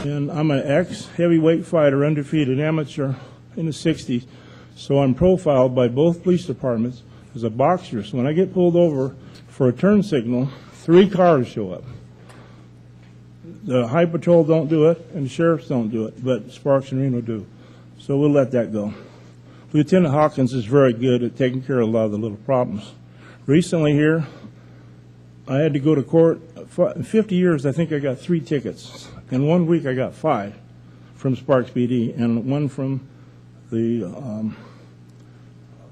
And I'm an ex-heavyweight fighter, undefeated amateur in the 60s, so I'm profiled by both police departments as a boxer. So when I get pulled over for a turn signal, 3 cars show up. The High Patrol don't do it, and the sheriffs don't do it, but Sparks and Reno do. So we'll let that go. Lieutenant Hawkins is very good at taking care of a lot of the little problems. Recently here, I had to go to court. In 50 years, I think I got 3 tickets. In 1 week, I got 5 from Sparks PD and 1 from the,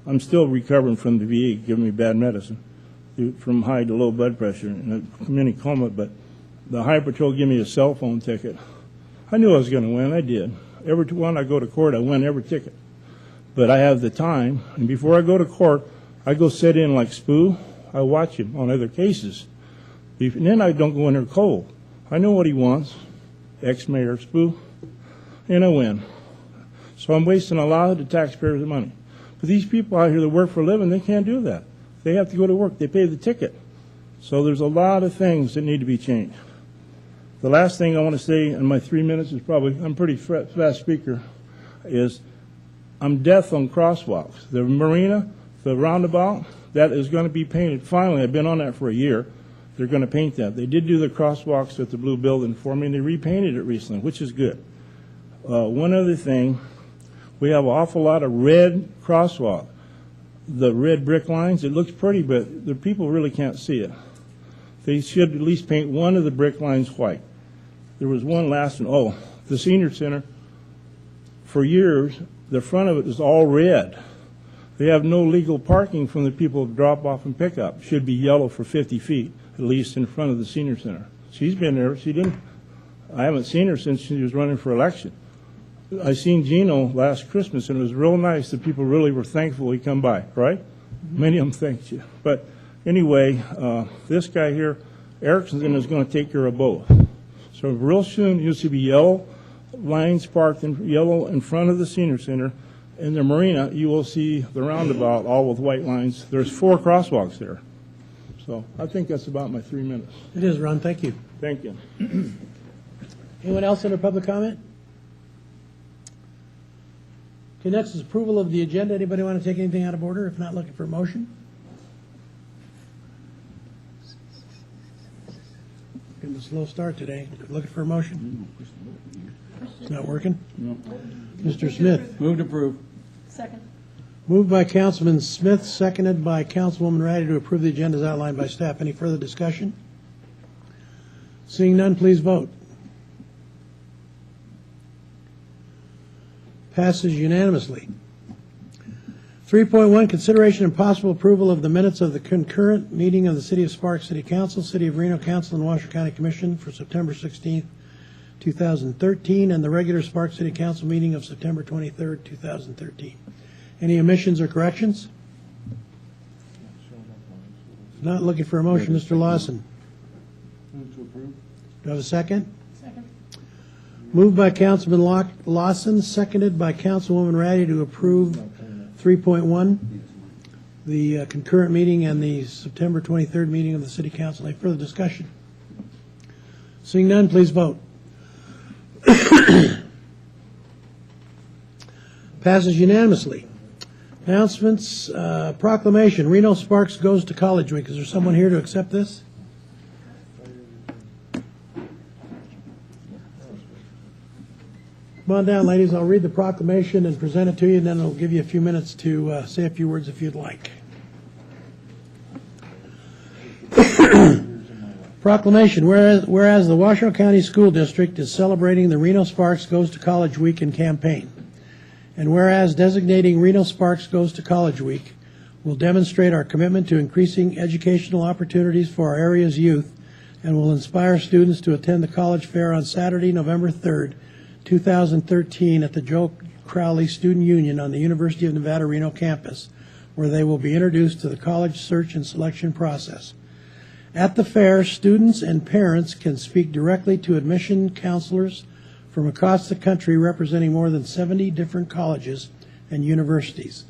I'm still recovering from the VA giving me bad medicine from high to low blood pressure and a mini coma, but the High Patrol gave me a cell phone ticket. I knew I was going to win. I did. Every time I go to court, I win every ticket. But I have the time, and before I go to court, I go sit in like Spoo. I watch him on other cases. And then I don't go in there cold. I know what he wants, ex-mayor Spoo, and I win. So I'm wasting a lot of the taxpayers' money. But these people out here that work for a living, they can't do that. They have to go to work. They pay the ticket. So there's a lot of things that need to be changed. The last thing I want to say in my 3 minutes is probably, I'm a pretty fast speaker, is I'm death on crosswalks. The marina, the roundabout, that is going to be painted. Finally, I've been on that for a year. They're going to paint that. They did do the crosswalks at the Blue Building for me, and they repainted it recently, which is good. One other thing, we have an awful lot of red crosswalk. The red brick lines, it looks pretty, but the people really can't see it. They should at least paint one of the brick lines white. There was one last one. Oh, the senior center, for years, the front of it is all red. They have no legal parking from the people who drop off and pick up. Should be yellow for 50 feet, at least in front of the senior center. She's been there. I haven't seen her since she was running for election. I seen Gino last Christmas, and it was real nice. The people really were thankful he come by, right? Many of them thanked you. But anyway, this guy here, Erickson, is going to take care of both. So real soon, you'll see yellow lines parked in yellow in front of the senior center. In the marina, you will see the roundabout all with white lines. There's 4 crosswalks there. So I think that's about my 3 minutes. It is, Ron. Thank you. Thank you. Anyone else under public comment? Okay, next is approval of the agenda. Anybody want to take anything out of order? If not, looking for a motion. Getting a slow start today. Looking for a motion. It's not working? No. Mr. Smith. Move to approve. Second. Moved by Councilman Smith, seconded by Councilwoman Ratty to approve the agenda as outlined by staff. Any further discussion? Seeing none, please vote. Passes unanimously. 3.1, consideration and possible approval of the minutes of the concurrent meeting of the City of Sparks City Council, City of Reno Council, and Washoe County Commission for September 16th, 2013, and the regular Sparks City Council meeting of September 23rd, 2013. Any omissions or corrections? Not looking for a motion. Mr. Lawson. Move to approve. Do I have a second? Second. Moved by Councilman Lawson, seconded by Councilwoman Ratty to approve 3.1, the concurrent meeting and the September 23rd meeting of the City Council. Any further discussion? Seeing none, please vote. Passes unanimously. Announcements, proclamation, Reno Sparks goes to College Week. Is there someone here to accept this? Come on down, ladies. I'll read the proclamation and present it to you, and then I'll give you a few minutes to say a few words if you'd like. Proclamation, whereas the Washoe County School District is celebrating the Reno Sparks Goes to College Weekend campaign, and whereas designating Reno Sparks Goes to College Week will demonstrate our commitment to increasing educational opportunities for our area's youth and will inspire students to attend the college fair on Saturday, November 3rd, 2013 at the Joe Crowley Student Union on the University of Nevada, Reno campus, where they will be introduced to the college search and selection process. At the fair, students and parents can speak directly to admission counselors from across the country representing more than 70 different colleges and universities.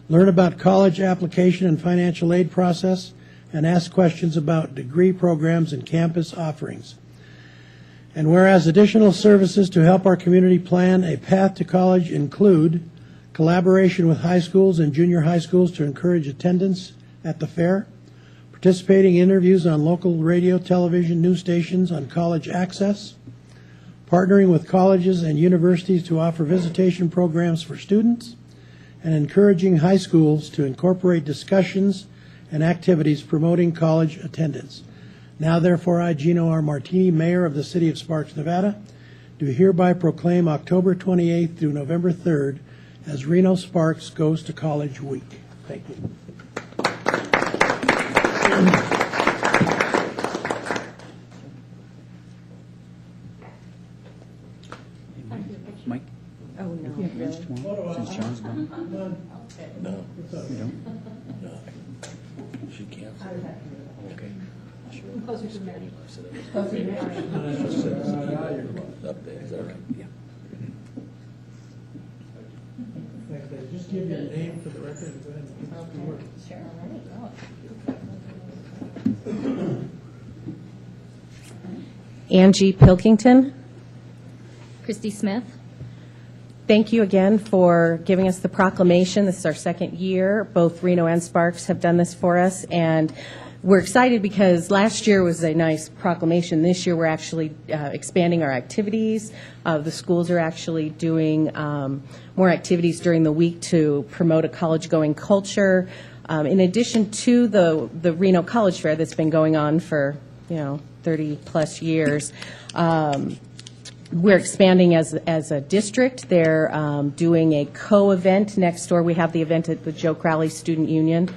Learn about college application and financial aid process and ask questions about degree programs and campus offerings. And whereas additional services to help our community plan a path to college include collaboration with high schools and junior high schools to encourage attendance at the fair, participating in interviews on local radio, television, news stations on college access, partnering with colleges and universities to offer visitation programs for students, and encouraging high schools to incorporate discussions and activities promoting college attendance. Now, therefore, I, Gino R. Martini, Mayor of the City of Sparks, Nevada, do hereby proclaim October 28th through November 3rd as Reno Sparks Goes to College Week. Thank you. Mike? Oh, no. Since John's gone? No. You don't? No. She can't. Okay. Closer to Mary. Up there, is that right? Yeah. Just give your name for the record and go ahead and get to work. Angie Pilkington. Christy Smith. Thank you again for giving us the proclamation. This is our second year. Both Reno and Sparks have done this for us, and we're excited because last year was a nice proclamation. This year we're actually expanding our activities. The schools are actually doing more activities during the week to promote a college-going culture. In addition to the Reno College Fair that's been going on for 30-plus years, we're expanding as a district. They're doing a co-event next door. We have the event at the Joe Crowley Student Union,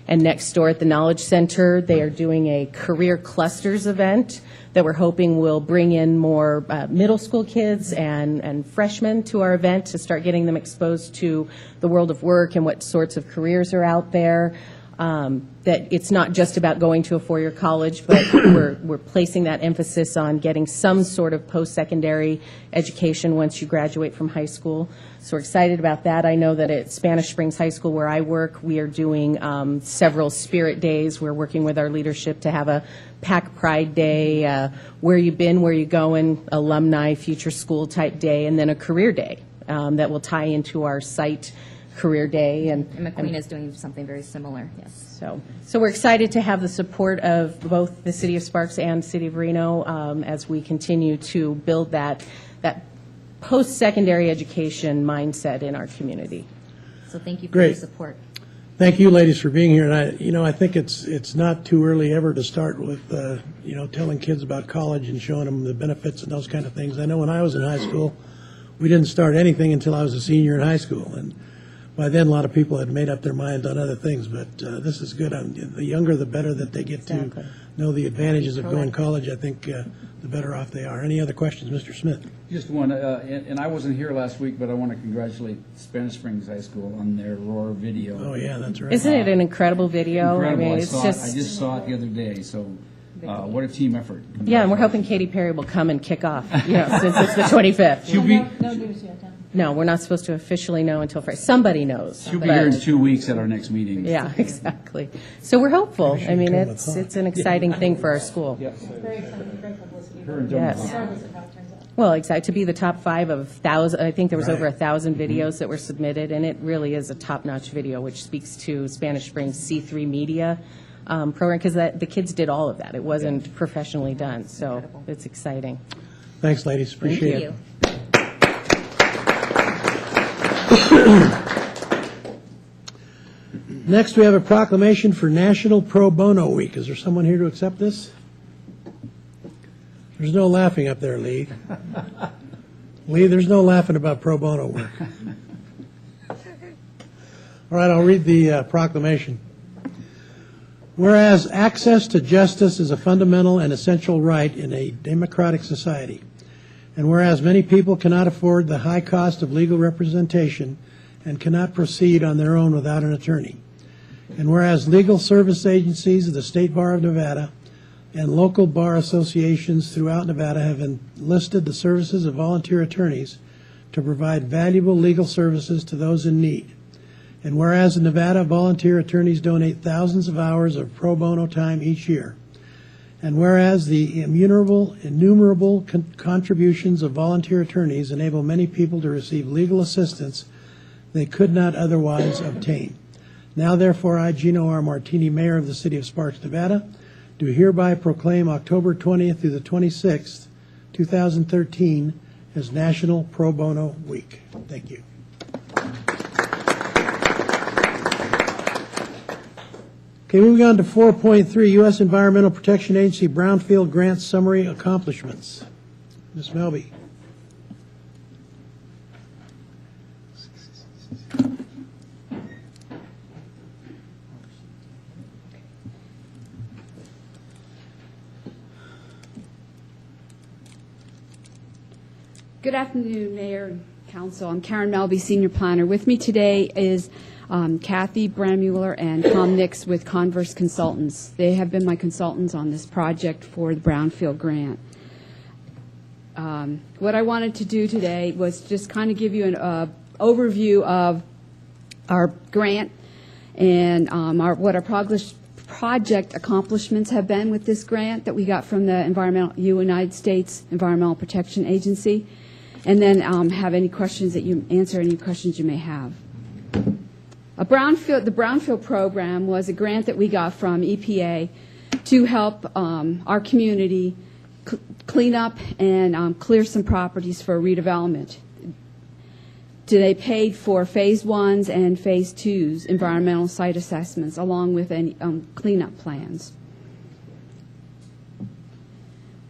and next door at the Knowledge Center, they are doing a career clusters event that we're hoping will bring in more middle school kids and freshmen to our event to start getting them exposed to the world of work and what sorts of careers are out there. That it's not just about going to a four-year college, but we're placing that emphasis on getting some sort of post-secondary education once you graduate from high school. So we're excited about that. I know that at Spanish Springs High School, where I work, we are doing several spirit days. We're working with our leadership to have a Pack Pride Day, where you been, where you going, alumni, future school type day, and then a career day that will tie into our site career day. And McQueen is doing something very similar, yes. So we're excited to have the support of both the City of Sparks and City of Reno as we continue to build that post-secondary education mindset in our community. So thank you for Great. your support. Thank you, ladies, for being here. And I think it's not too early ever to start with, telling kids about college and showing them the benefits and those kind of things. I know when I was in high school, we didn't start anything until I was a senior in high school, and by then a lot of people had made up their minds on other things. But this is good. The younger, the better that they get Exactly. to know the advantages of going to college. I think the better off they are. Any other questions, Mr. Smith? Just one, and I wasn't here last week, but I want to congratulate Spanish Springs High School on their Roar video. Oh yeah, that's right. Isn't it an incredible video? Incredible. I mean, I it's I just saw it the other day, so what a team effort. yeah, and we're hoping Katy Perry will come and kick off, since it's the 25th. She'll be, No, we're not supposed to officially know until Friday. Somebody knows. she'll be here in but- 2 weeks at our next meeting. Yeah, exactly. So we're hopeful. I mean, come with it's an exciting thing for our school. Yeah. Her and Joan. Yes. Well, exactly. To be the top 5 of 1,000, I think there was Right. over 1,000 videos that were submitted, and it really is a top-notch video, which speaks to Spanish Springs C3 Media program, because the kids did all of that. It wasn't professionally done, so it's exciting. Thanks, ladies. Appreciate Thank it. you. Next, we have a proclamation for National Pro Bono Week. Is there someone here to accept this? There's no laughing up there, Lee. Lee, there's no laughing about pro bono work. All right, I'll read the proclamation. Whereas access to justice is a fundamental and essential right in a democratic society, and whereas many people cannot afford the high cost of legal representation and cannot proceed on their own without an attorney, and whereas legal service agencies of the State Bar of Nevada and local bar associations throughout Nevada have enlisted the services of volunteer attorneys to provide valuable legal services to those in need. And whereas in Nevada, volunteer attorneys donate thousands of hours of pro bono time each year. And whereas the innumerable contributions of volunteer attorneys enable many people to receive legal assistance they could not otherwise obtain. Now therefore, I, Gino R. Martini, Mayor of the City of Sparks, Nevada, do hereby proclaim October 20th through the 26th, 2013, as National Pro Bono Week. Thank you. Okay, moving on to 4.3, U.S. Environmental Protection Agency Brownfield Grant Summary Accomplishments. Ms. Melby. Good afternoon, Mayor and Council. I'm Karen Melby, Senior Planner. With me today is Kathy Bramuller and Tom Nix with Converse Consultants. They have been my consultants on this project for the Brownfield Grant. What I wanted to do today was just kind of give you an overview of our grant and what our project accomplishments have been with this grant that we got from the United States Environmental Protection Agency, and then have any questions that you answer any questions you may have. The Brownfield program was a grant that we got from EPA to help our community clean up and clear some properties for redevelopment. They paid for Phase 1s and Phase 2s environmental site assessments along with any cleanup plans.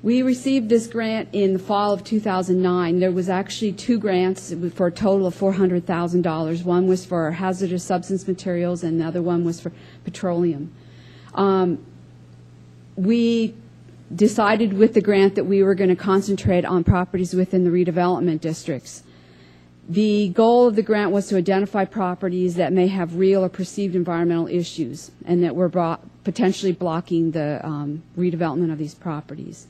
We received this grant in the fall of 2009. There was actually two grants for a total of $400,000. One was for hazardous substance materials and the other one was for petroleum. We decided with the grant that we were going to concentrate on properties within the redevelopment districts. The goal of the grant was to identify properties that may have real or perceived environmental issues and that were potentially blocking the redevelopment of these properties.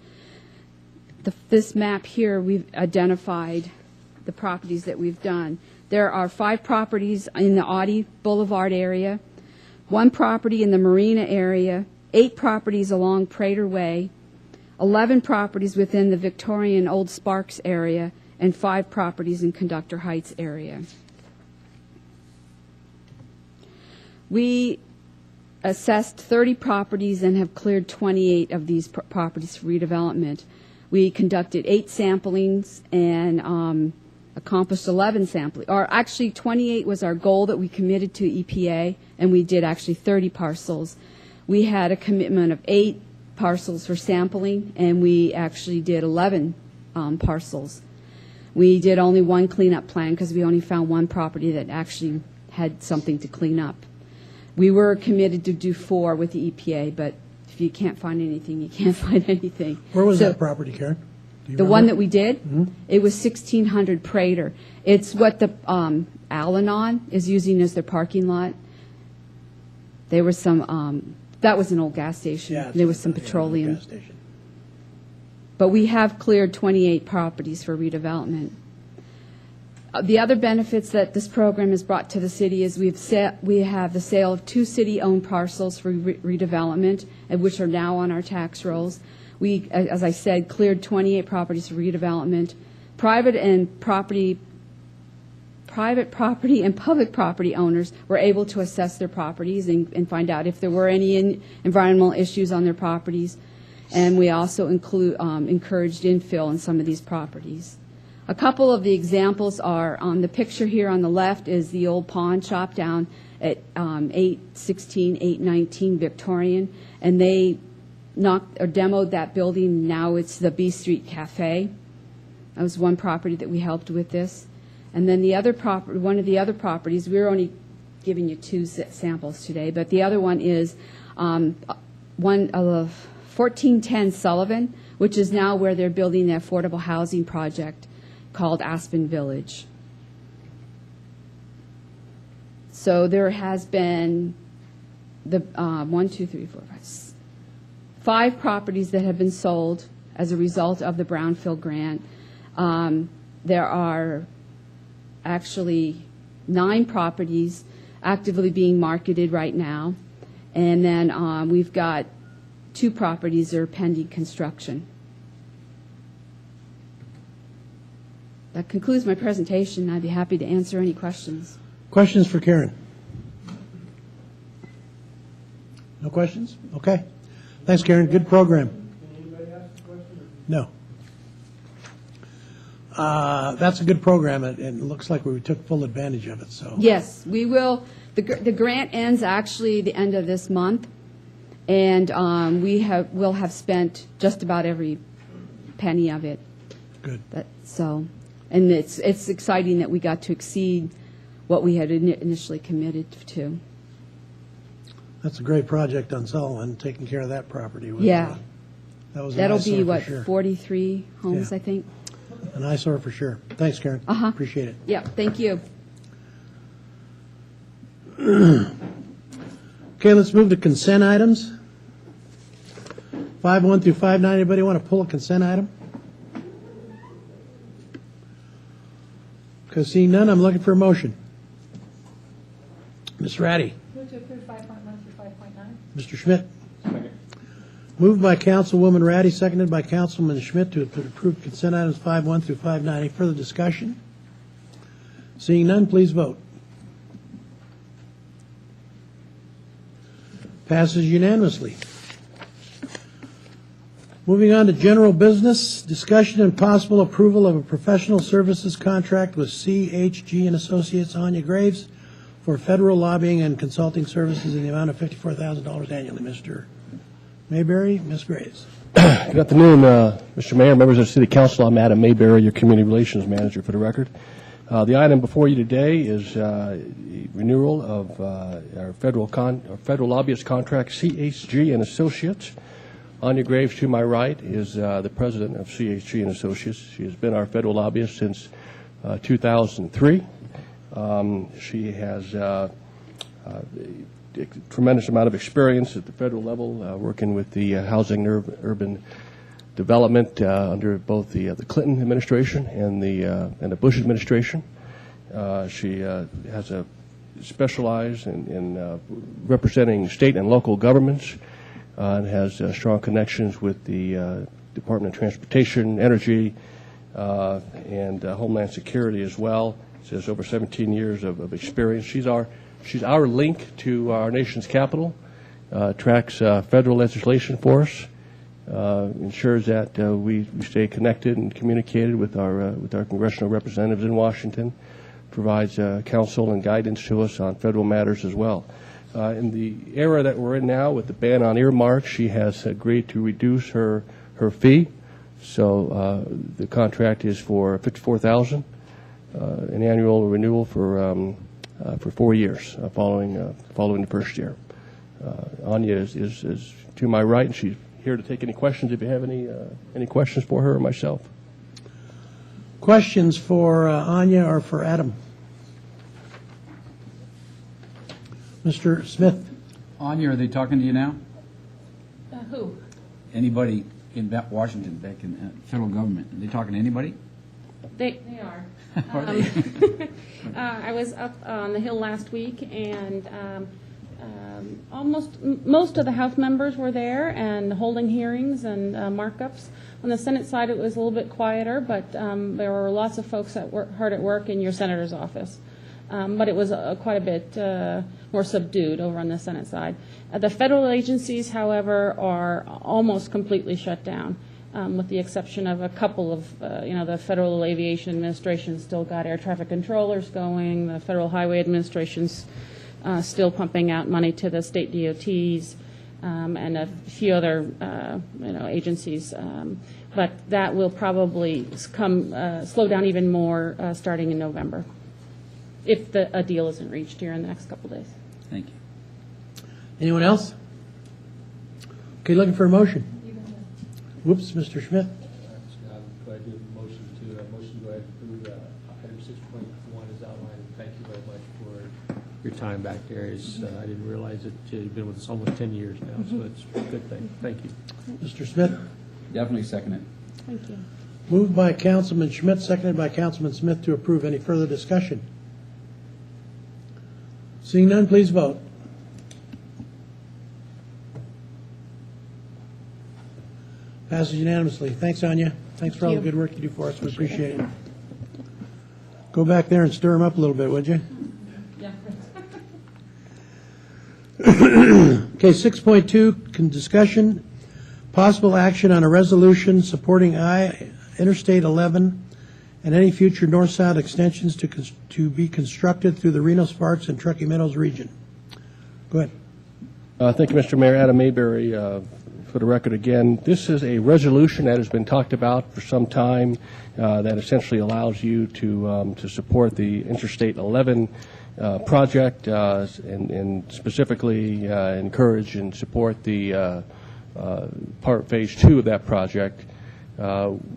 This map here, we've identified the properties that we've done. There are 5 properties in the Audi Boulevard area, 1 property in the Marina area, 8 properties along Prater Way, 11 properties within the Victorian Old Sparks area, and 5 properties in Conductor Heights area. We assessed 30 properties and have cleared 28 of these properties for redevelopment. We conducted 8 samplings and accomplished 11 samplings. Or actually, 28 was our goal that we committed to EPA, and we did actually 30 parcels. We had a commitment of 8 parcels for sampling, and we actually did 11 parcels. We did only 1 cleanup plan because we only found 1 property that actually had something to clean up. We were committed to do 4 with the EPA, but if you can't find anything, you can't find anything. Where was that property, Karen? Do you The remember? one that we did? It was 1600 Prater. It's what the Al-Anon is using as their parking lot. There was some, that was an old gas station. Yeah, There was some yeah, petroleum. gas station. But we have cleared 28 properties for redevelopment. The other benefits that this program has brought to the city is we have the sale of 2 city-owned parcels for redevelopment, which are now on our tax rolls. We, as I said, cleared 28 properties for redevelopment. Private property and public property owners were able to assess their properties and find out if there were any environmental issues on their properties. And we also encouraged infill in some of these properties. A couple of the examples are on the picture here on the left is the old pawn shop down at 816, 819 Victorian, and they demoed that building. Now it's the B Street Cafe. That was one property that we helped with this. And then the other property, one of the other properties, we're only giving you 2 samples today, but the other one is 1410 Sullivan, which is now where they're building the affordable housing project called Aspen Village. So there has been the 5 properties that have been sold as a result of the Brownfield grant. There are actually 9 properties actively being marketed right now, and then we've got 2 properties are pending construction. That concludes my presentation. I'd be happy to answer any questions. Questions for Karen? No questions? Okay. Thanks, Karen. Good program. No. That's a good program, and it looks like we took full advantage of it, so. Yes, we will. The grant ends actually the end of this month, and we'll have spent just about every penny of it. Good. And it's exciting that we got to exceed what we had initially committed to. That's a great project on Sullivan, taking care of that property. Yeah. That was an That'll eyesore be, for what, sure. 43 homes, Yeah. I think? An eyesore for sure. Thanks, Karen. Uh-huh. Appreciate it. Yeah, thank you. Okay, let's move to consent items. 5-1 through 5-9. Anybody want to pull a consent item? Because seeing none, I'm looking for a motion. Ms. Ratty. Move to approve 5.1 through 5.9. Mr. Schmidt. Moved by Councilwoman Ratty, seconded by Councilman Schmidt to approve consent items 5-1 through 5-9. Any further discussion? Seeing none, please vote. Passes unanimously. Moving on to general business, discussion and possible approval of a professional services contract with CHG and Associates Anya Graves for federal lobbying and consulting services in the amount of $54,000 annually. Mr. Mayberry, Ms. Graves. Good afternoon, Mr. Mayor, members of the City Council. I'm Adam Mayberry, your Community Relations Manager for the record. The item before you today is renewal of our federal lobbyist contract, CHG and Associates. Anya Graves, to my right, is the president of CHG and Associates. She has been our federal lobbyist since 2003. She has a tremendous amount of experience at the federal level, working with the housing and urban development under both the Clinton administration and the Bush administration. She has a specialized in representing state and local governments, and has strong connections with the Department of Transportation, Energy, and Homeland Security as well. She has over 17 years of experience. She's our link to our nation's capital, tracks federal legislation for us, ensures that we stay connected and communicated with our congressional representatives in Washington, provides counsel and guidance to us on federal matters as well. In the era that we're in now with the ban on earmarks, she has agreed to reduce her fee. So the contract is for $54,000, an annual renewal for 4 years following the first year. Anya is to my right, and she's here to take any questions if you have any questions for her or myself. Questions for Anya or for Adam? Mr. Smith. Anya, are they talking to you now? Who? Anybody in Washington, back in federal government? Are they talking to anybody? They are. Are they? I was up on the Hill last week, and most of the House members were there and holding hearings and markups. On the Senate side, it was a little bit quieter, but there were lots of folks hard at work in your senator's office. But it was quite a bit more subdued over on the Senate side. The federal agencies, however, are almost completely shut down, with the exception of a couple of, the Federal Aviation Administration still got air traffic controllers going. The Federal Highway Administration's still pumping out money to the state DOTs, and a few other, agencies. But that will probably slow down even more starting in November, if a deal isn't reached here in the next couple days. Thank you. Anyone else? Okay, looking for a motion. Whoops, Mr. Schmidt. Go ahead and do a motion to go ahead and approve item 6.1 is outlined. Thank you very much for your time back there. I didn't realize that you've been with us almost 10 years now, so it's a good thing. Thank you. Mr. Smith. Definitely second it. Thank you. Moved by Councilman Schmidt, seconded by Councilman Smith to approve. Any further discussion? Seeing none, please vote. Passes unanimously. Thanks, Anya. Thanks for all the Thank you. good work you do for us. We appreciate it. Go back there and stir them up a little bit, would you? Yeah. Okay, 6.2, discussion, possible action on a resolution supporting Interstate 11 and any future north-south extensions to be constructed through the Reno Sparks and Truckee Meadows region. Go ahead. Thank you, Mr. Mayor. Adam Mayberry, for the record again. This is a resolution that has been talked about for some time that essentially allows you to support the Interstate 11 project and specifically encourage and support the Phase 2 of that project,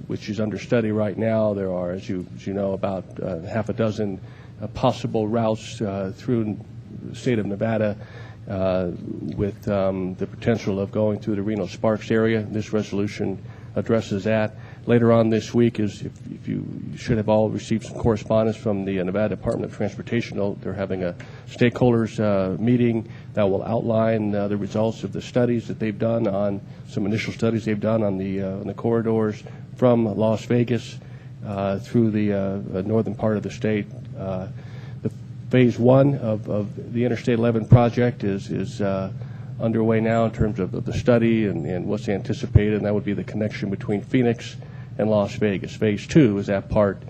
which is under study right now. There are, as you know, about half a dozen possible routes through the state of Nevada with the potential of going through the Reno Sparks area. This resolution addresses that. Later on this week, if you should have all received some correspondence from the Nevada Department of Transportation. They're having a stakeholders meeting that will outline the results of the studies that they've done on some initial studies they've done on the corridors from Las Vegas through the northern part of the state. The Phase 1 of the Interstate 11 project is underway now in terms of the study and what's anticipated, and that would be the connection between Phoenix and Las Vegas. Phase 2 is that part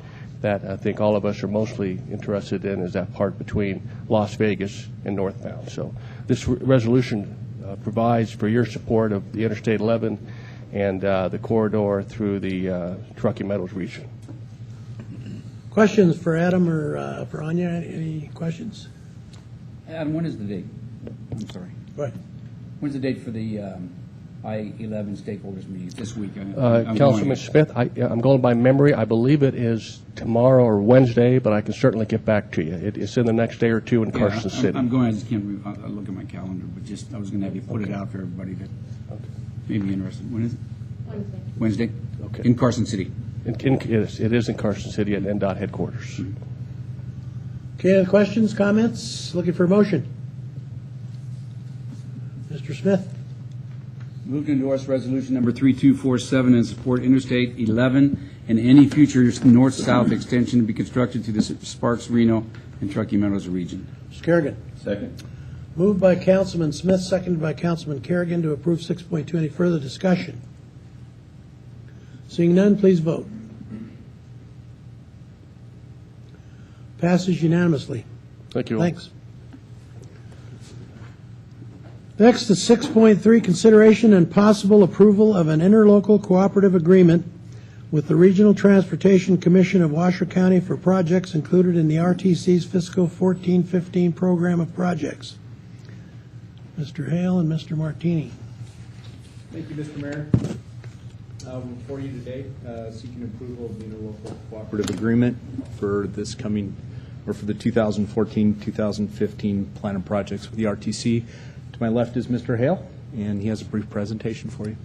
that I think all of us are mostly interested in, is that part between Las Vegas and northbound. So this resolution provides for your support of the Interstate 11 and the corridor through the Truckee Meadows region. Questions for Adam or for Anya? Any questions? Adam, when is the date? I'm sorry. Go ahead. When's the date for the I-11 stakeholders meeting? This week? I'm Councilman going. Smith, I'm going by memory. I believe it is tomorrow or Wednesday, but I can certainly get back to you. It's in the next day or two in Carson City. I'm going. I just can't I'll look at my calendar, but I was going to have you put it out for everybody that may be interested. When is it? Wednesday. Okay. In Carson City. It is in Carson City at NDOT headquarters. Okay, any questions, comments? Looking for a motion. Mr. Smith? Move to endorse resolution number 3247 and support Interstate 11 and any future north-south extension to be constructed to the Sparks, Reno, and Truckee Meadows region. Mr. Kerrigan? Second. Moved by Councilman Smith, seconded by Councilman Kerrigan to approve 6.2. Any further discussion? Seeing none, please vote. Passes unanimously. Thank you all. Thanks. Next is 6.3, consideration and possible approval of an interlocal cooperative agreement with the Regional Transportation Commission of Washoe County for projects included in the RTC's fiscal 14-15 program of projects. Mr. Hale and Mr. Martini. Thank you, Mr. Mayor. Before you today, seeking approval of the interlocal cooperative agreement for this coming, or for the 2014-2015 plan of projects with the RTC. To my left is Mr. Hale, and he has a brief presentation for you.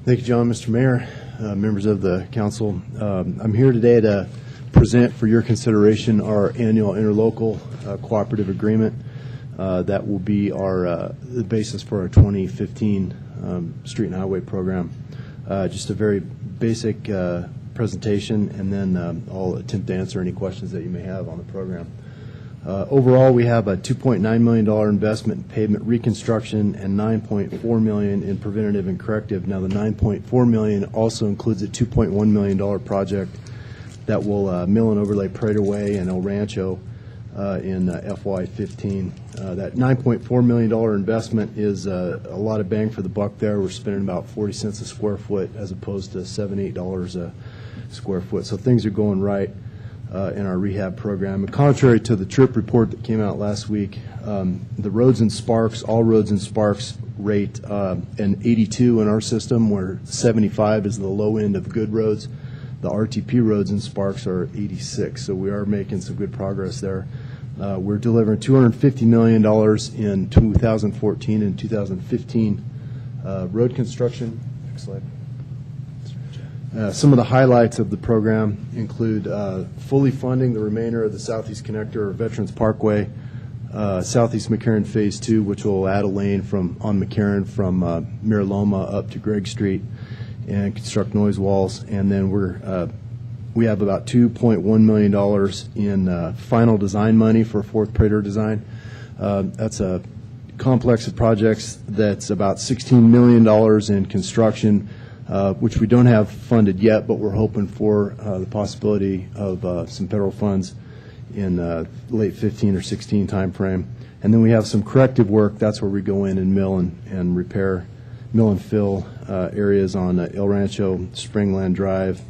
Thank you, John. Mr. Mayor, members of the council, I'm here today to present for your consideration our annual interlocal cooperative agreement that will be our the basis for our 2015 street and highway program. Just a very basic presentation, and then I'll attempt to answer any questions that you may have on the program. Overall, we have a $2.9 million investment in pavement reconstruction and $9.4 million in preventative and corrective. Now, the $9.4 million also includes a $2.1 million project that will mill and overlay Prater Way and El Rancho in FY15. That $9.4 million investment is a lot of bang for the buck there. We're spending about 40 cents a square foot as opposed to $7, $8 a square foot. So things are going right in our rehab program. And contrary to the TRIP report that came out last week, the roads in Sparks, all roads in Sparks rate an 82 in our system, where 75 is the low end of good roads. The RTP roads in Sparks are 86, so we are making some good progress there. We're delivering $250 million in 2014 and 2015 road construction. Next slide. Some of the highlights of the program include fully funding the remainder of the Southeast Connector or Veterans Parkway Southeast McCarran Phase 2, which will add a lane on McCarran from Miraloma up to Gregg Street and construct noise walls. And then we have about $2.1 million in final design money for Fourth Prater design. That's a complex of projects that's about $16 million in construction, which we don't have funded yet, but we're hoping for the possibility of some federal funds in late 15 or 16 timeframe. And then we have some corrective work. That's where we go in and mill and repair, mill and fill areas on El Rancho, Springland Drive,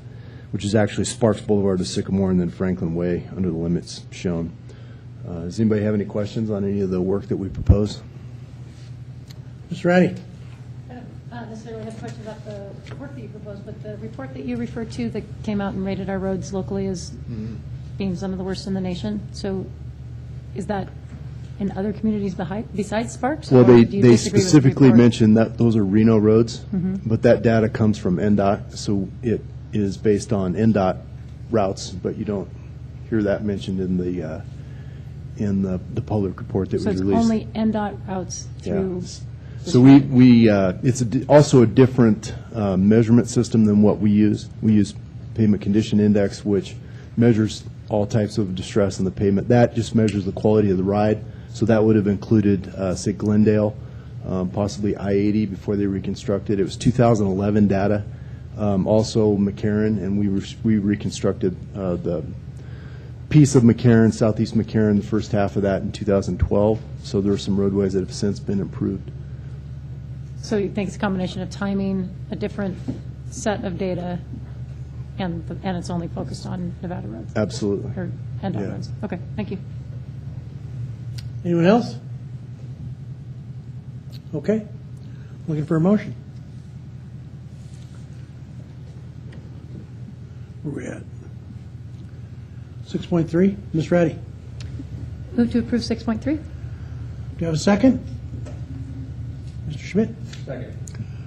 which is actually Sparks Boulevard to Sycamore, and then Franklin Way under the limits shown. Does anybody have any questions on any of the work that we propose? Mr. Ratty? I don't necessarily have questions about the work that you proposed, but the report that you referred to that came out and rated our roads locally as being some of the worst in the nation. So is that in other communities besides Sparks? Well, or they do you disagree with the specifically report? mentioned that those are Reno roads, but that data comes from NDOT, so it is based on NDOT routes, but you don't hear that mentioned in the public report that So was it's released. only NDOT routes through. So it's also a different measurement system than what we use. We use pavement condition index, which measures all types of distress in the pavement. That just measures the quality of the ride. So that would have included, say, Glendale, possibly I-80 before they reconstructed. It was 2011 data. Also McCarran, and we reconstructed the piece of McCarran, Southeast McCarran, the first half of that in 2012. So there are some roadways that have since been improved. So you think it's a combination of timing, a different set of data, and it's only focused on Nevada roads? Absolutely. Or NDOT Yeah. roads? Okay, thank you. Anyone else? Okay. Looking for a motion. Where are we at? 6.3, Ms. Ratty. Move to approve 6.3? Do you have a second? Mr. Schmidt? Second.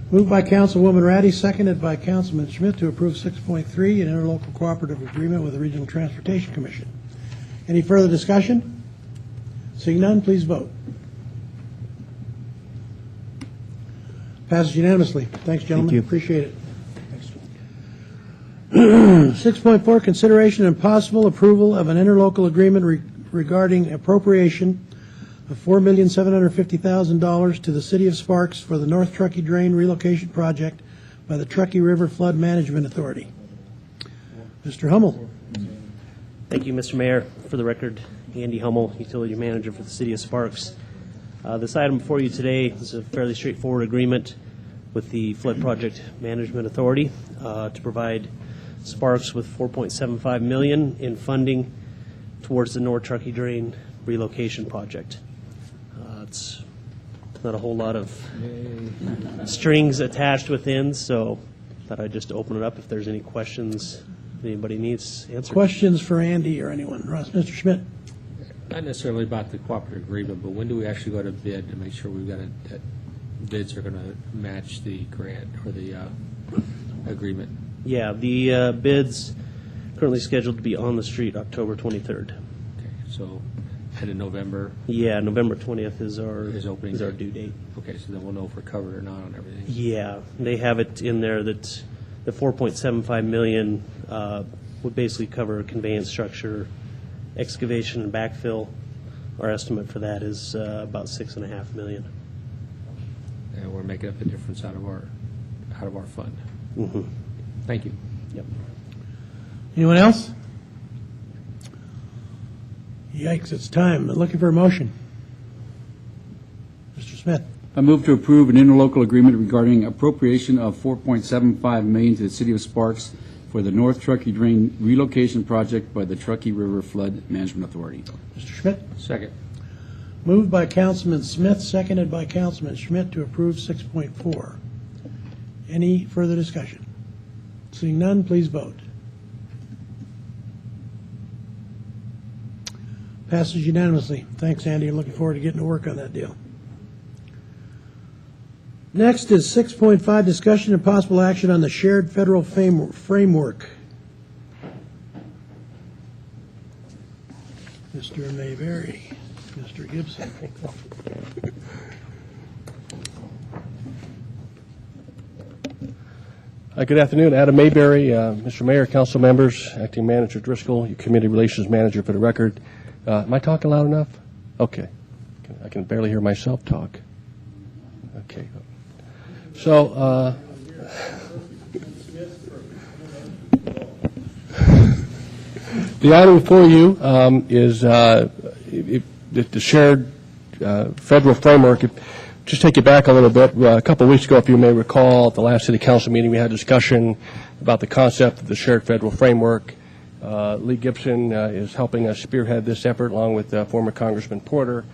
Moved by Councilwoman Ratty, seconded by Councilman Schmidt to approve 6.3, an interlocal cooperative agreement with the Regional Transportation Commission. Any further discussion? Seeing none, please vote. Passes unanimously. Thanks, gentlemen. you. Appreciate it. 6.4, consideration and possible approval of an interlocal agreement regarding appropriation of $4,750,000 to the City of Sparks for the North Truckee Drain relocation project by the Truckee River Flood Management Authority. Mr. Hummel. Thank you, Mr. Mayor. For the record, Andy Hummel, Utility Manager for the City of Sparks. This item before you today is a fairly straightforward agreement with the Flood Project Management Authority to provide Sparks with $4.75 million in funding towards the North Truckee Drain relocation project. It's not a whole lot of strings attached within, so thought I'd just open it up if there's any questions anybody needs answered. Questions for Andy or anyone? Mr. Schmidt. Not necessarily about the cooperative agreement, but when do we actually go to bid to make sure we've got that bids are going to match the grant or the agreement? Yeah, the bids currently scheduled to be on the street October 23rd. Okay, so end of November. Yeah, November 20th is our opening our date. due date. Okay, so then we'll know if we're covered or not on everything. Yeah, they have it in there that the $4.75 million would basically cover conveyance structure, excavation, and backfill. Our estimate for that is about $6.5 million. And we're making up the difference out of our fund. Mm-hmm. Thank you. Yep. Anyone else? Yikes, it's time. Looking for a motion. Mr. Smith. I move to approve an interlocal agreement regarding appropriation of $4.75 million to the City of Sparks for the North Truckee Drain relocation project by the Truckee River Flood Management Authority. Mr. Schmidt. Second. Moved by Councilman Smith, seconded by Councilman Schmidt to approve 6.4. Any further discussion? Seeing none, please vote. Passes unanimously. Thanks, Andy. Looking forward to getting to work on that deal. Next is 6.5, discussion and possible action on the shared federal framework. Mr. Mayberry. Mr. Gibson. Good afternoon. Adam Mayberry, Mr. Mayor, council members, Acting Manager Driscoll, your Community Relations Manager for the record. Am I talking loud enough? Okay. I can barely hear myself talk. Okay. So, the item before you is the shared federal framework. Just take you back a little bit. A couple of weeks ago, if you may recall, at the last City Council meeting, we had a discussion about the concept of the shared federal framework. Lee Gibson is helping us spearhead this effort, along with former Congressman Porter.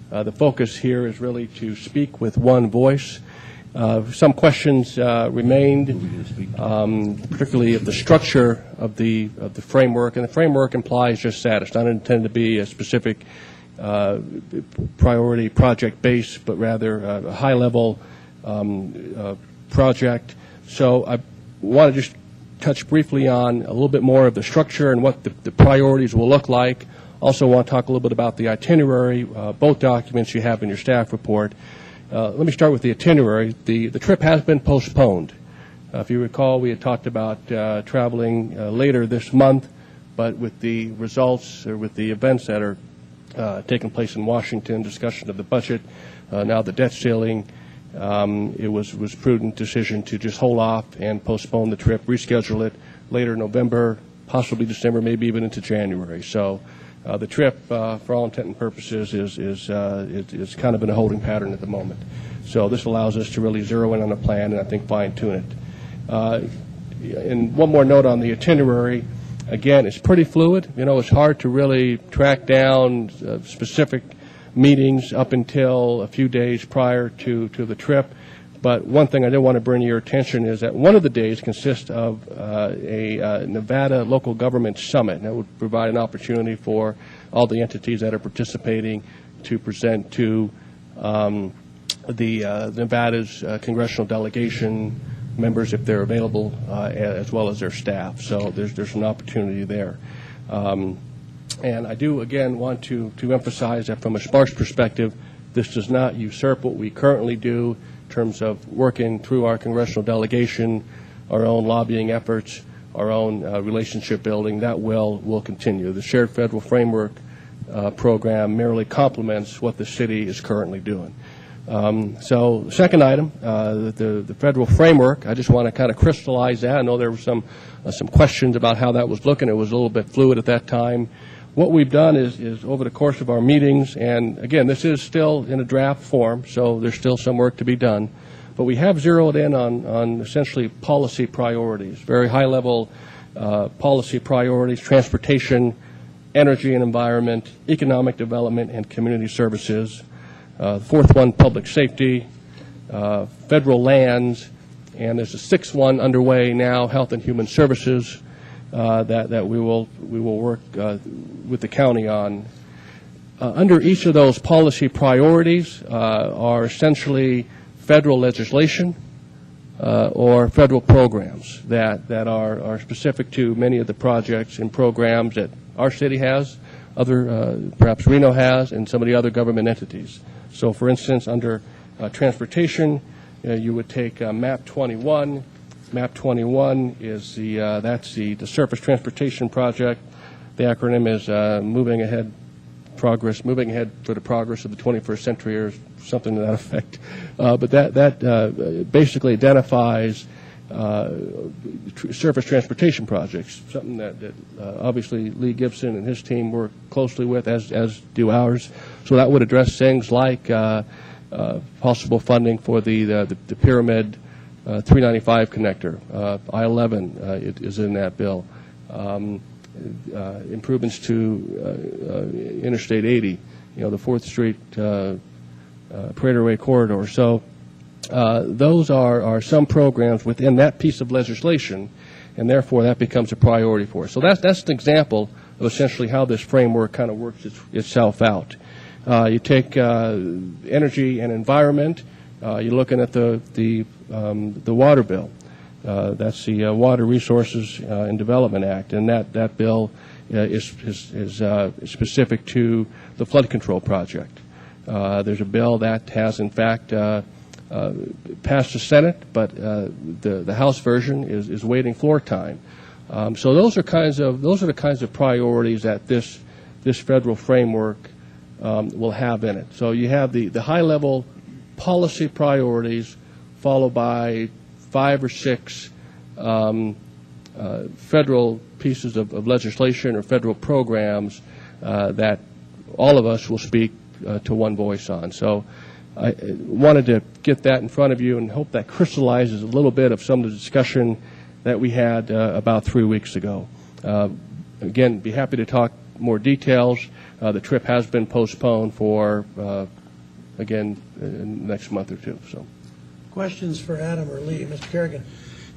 The focus here is really to speak with one voice. Some questions remained, particularly of the structure of the framework, and the framework implies just that. It's not intended to be a specific priority project base, but rather a high-level project. So I want to just touch briefly on a little bit more of the structure and what the priorities will look like. Also want to talk a little bit about the itinerary, both documents you have in your staff report. Let me start with the itinerary. The trip has been postponed. If you recall, we had talked about traveling later this month, but with the results or with the events that are taking place in Washington, discussion of the budget, now the debt ceiling, it was prudent decision to just hold off and postpone the trip, reschedule it later November, possibly December, maybe even into January. So the trip, for all intent and purposes, is kind of in a holding pattern at the moment. So this allows us to really zero in on a plan and I think fine-tune it. And one more note on the itinerary. Again, it's pretty fluid. You know, it's hard to really track down specific meetings up until a few days prior to the trip. But one thing I did want to bring to your attention is that one of the days consists of a Nevada local government summit. And that would provide an opportunity for all the entities that are participating to present to Nevada's congressional delegation members if they're available, as well as their staff. So there's an opportunity there. And I do, again, want to emphasize that from a Sparks perspective, this does not usurp what we currently do in terms of working through our congressional delegation, our own lobbying efforts, our own relationship building. That will continue. The Shared Federal Framework program merely complements what the city is currently doing. So the second item, the federal framework, I just want to kind of crystallize that. I know there were some questions about how that was looking. It was a little bit fluid at that time. What we've done is over the course of our meetings, and again, this is still in a draft form, so there's still some work to be done, but we have zeroed in on essentially policy priorities, very high-level policy priorities: transportation, energy and environment, economic development, and community services. Fourth one, public safety, federal lands, and there's a sixth one underway now, health and human services, that we will work with the county on. Under each of those policy priorities are essentially federal legislation or federal programs that are specific to many of the projects and programs that our city has, perhaps Reno has, and some of the other government entities. So, for instance, under transportation, you would take MAP 21. MAP 21 is that's the Surface Transportation Project. The acronym is Moving Ahead for the Progress of the 21st Century, or something to that effect. But that basically identifies surface transportation projects, something that obviously Lee Gibson and his team work closely with, as do ours. So that would address things like possible funding for the Pyramid 395 connector. I-11 is in that bill. Improvements to Interstate 80, the 4th Street Parade Way corridor. So those are some programs within that piece of legislation, and therefore that becomes a priority for us. So that's an example of essentially how this framework kind of works itself out. You take energy and environment. You're looking at the water bill. That's the Water Resources and Development Act, and that bill is specific to the flood control project. There's a bill that has, in fact, passed the Senate, but the House version is waiting floor time. So those are the kinds of priorities that this federal framework will have in it. So you have the high-level policy priorities, followed by 5 or 6 federal pieces of legislation or federal programs that all of us will speak to one voice on. So I wanted to get that in front of you and hope that crystallizes a little bit of some of the discussion that we had about 3 weeks ago. Again, be happy to talk more details. The trip has been postponed for, again, next month or two. So, Questions for Adam or Lee? Mr. Kerrigan.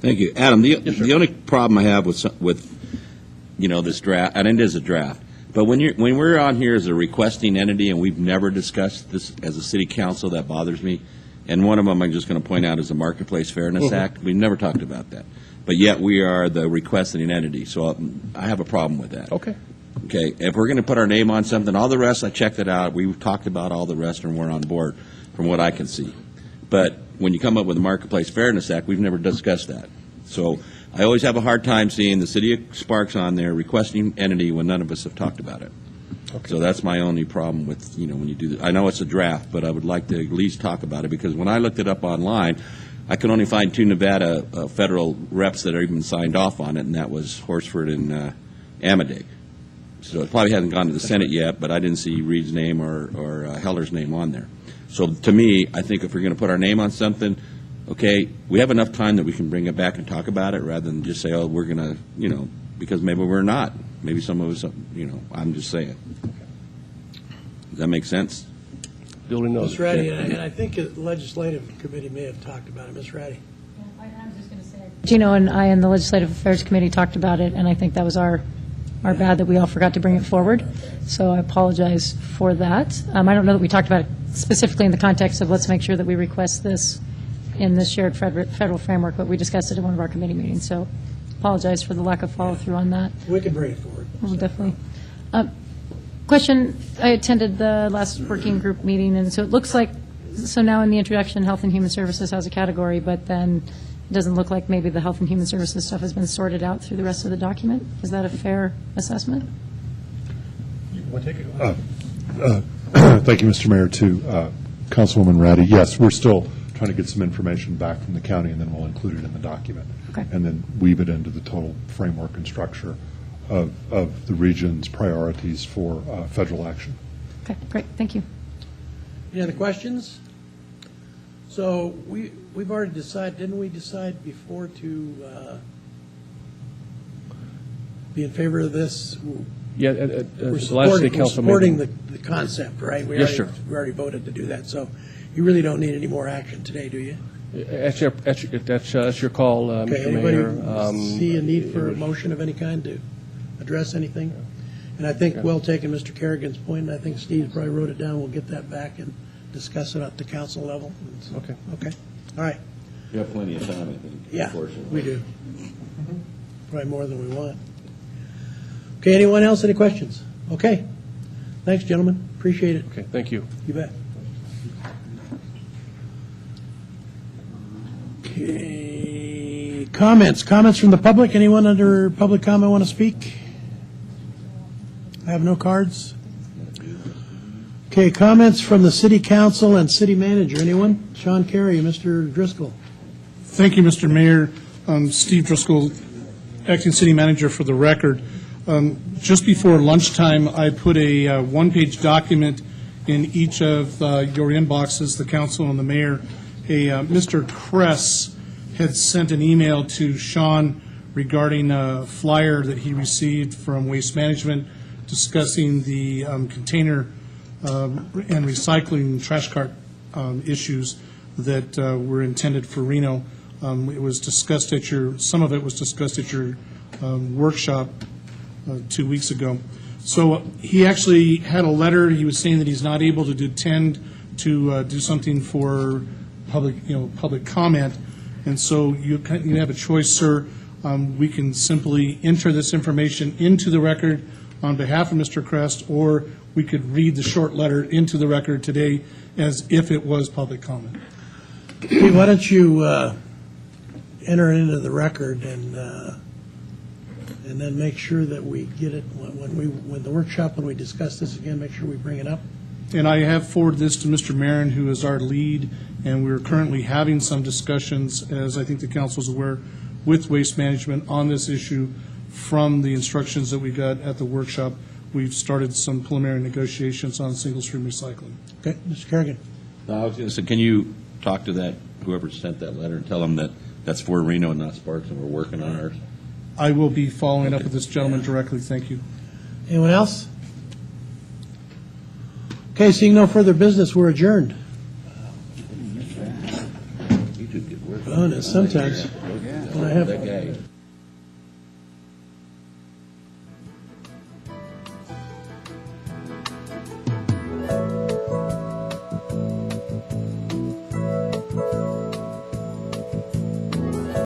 Thank you, Adam. The only problem I have with this draft, and it is a draft, but when we're on here as a requesting entity and we've never discussed this as a city council, that bothers me. And one of them I'm just going to point out is the Marketplace Fairness Act. We've never talked about that, but yet we are the requesting entity. So I have a problem with that. okay. Okay, if we're going to put our name on something, all the rest, I checked it out. We've talked about all the rest, and we're on board from what I can see. But when you come up with the Marketplace Fairness Act, we've never discussed that. So I always have a hard time seeing the City of Sparks on there requesting entity when none of us have talked about it. Okay. So that's my only problem with, when you do that. I know it's a draft, but I would like to at least talk about it, because when I looked it up online, I could only find 2 Nevada federal reps that are even signed off on it, and that was Horsford and Amadig. So it probably hasn't gone to the Senate yet, but I didn't see Reed's name or Heller's name on there. So to me, I think if we're going to put our name on something, okay, we have enough time that we can bring it back and talk about it rather than just say, oh, we're going to, because maybe we're not. Maybe some of us, I'm just saying. Does that make sense? Duly noted. Ms. Ratty, and I think the Legislative Committee may have talked about it. Ms. Ratty. I was just going to say, Gino and I and the Legislative Affairs Committee talked about it, and I think that was our bad that we all forgot to bring it forward. So I apologize for that. I don't know that we talked about it specifically in the context of let's make sure that we request this in the shared federal framework, but we discussed it in one of our committee meetings. So apologize for the lack of follow-through on that. We can bring it forward. We'll definitely. Question, I attended the last working group meeting, and so it looks like, so now in the introduction, Health and Human Services has a category, but then it doesn't look like maybe the Health and Human Services stuff has been sorted out through the rest of the document. Is that a fair assessment? Thank you, Mr. Mayor. To Councilwoman Ratty, yes, we're still trying to get some information back from the county, and then we'll include it in the document. Okay. And then weave it into the total framework and structure of the region's priorities for federal action. Okay, great. Thank you. Any other questions? So we've already decided, didn't we decide before to be in favor of this? Yeah, We're we're supporting the concept, right? Yes, sir. We already voted to do that, so you really don't need any more action today, do you? That's your call, Okay, Mr. anybody Mayor. see a need for a motion of any kind to address anything? And I think, well taken, Mr. Kerrigan's point, and I think Steve probably wrote it down. We'll get that back and discuss it at the council level. So, Okay. Okay, all right. We have plenty of time, I think. Yeah, unfortunately. we do. Probably more than we want. Okay, anyone else, any questions? Okay. Thanks, gentlemen. Appreciate it. Okay, thank you. You bet. Okay, comments from the public. Anyone under public comment want to speak? I have no cards. Okay, comments from the city council and city manager. Anyone? Sean Carey, Mr. Driscoll. Thank you, Mr. Mayor. Steve Driscoll, acting city manager for the record. Just before lunchtime, I put a one-page document in each of your inboxes, the council and the mayor. Mr. Kress had sent an email to Sean regarding a flyer that he received from Waste Management discussing the container and recycling trash cart issues that were intended for Reno. It was discussed at some of it was discussed at your workshop 2 weeks ago. So he actually had a letter. He was saying that he's not able to attend to do something for public comment. And so you have a choice, sir. We can simply enter this information into the record on behalf of Mr. Crest, or we could read the short letter into the record today as if it was public comment. Hey, why don't you enter it into the record and then make sure that we get it when the workshop, when we discuss this again, make sure we bring it up. And I have forwarded this to Mr. Marin, who is our lead, and we're currently having some discussions, as I think the council is aware, with Waste Management on this issue from the instructions that we got at the workshop. We've started some preliminary negotiations on single-stream recycling. Okay, Mr. Kerrigan. I was going to say, can you talk to that, whoever sent that letter, and tell them that that's for Reno and not Sparks, and we're working on ours? I will be following up with this gentleman directly. Thank you. Anyone else? Okay, seeing no further business, we're adjourned. You could get work. Oh, no, sometimes when I have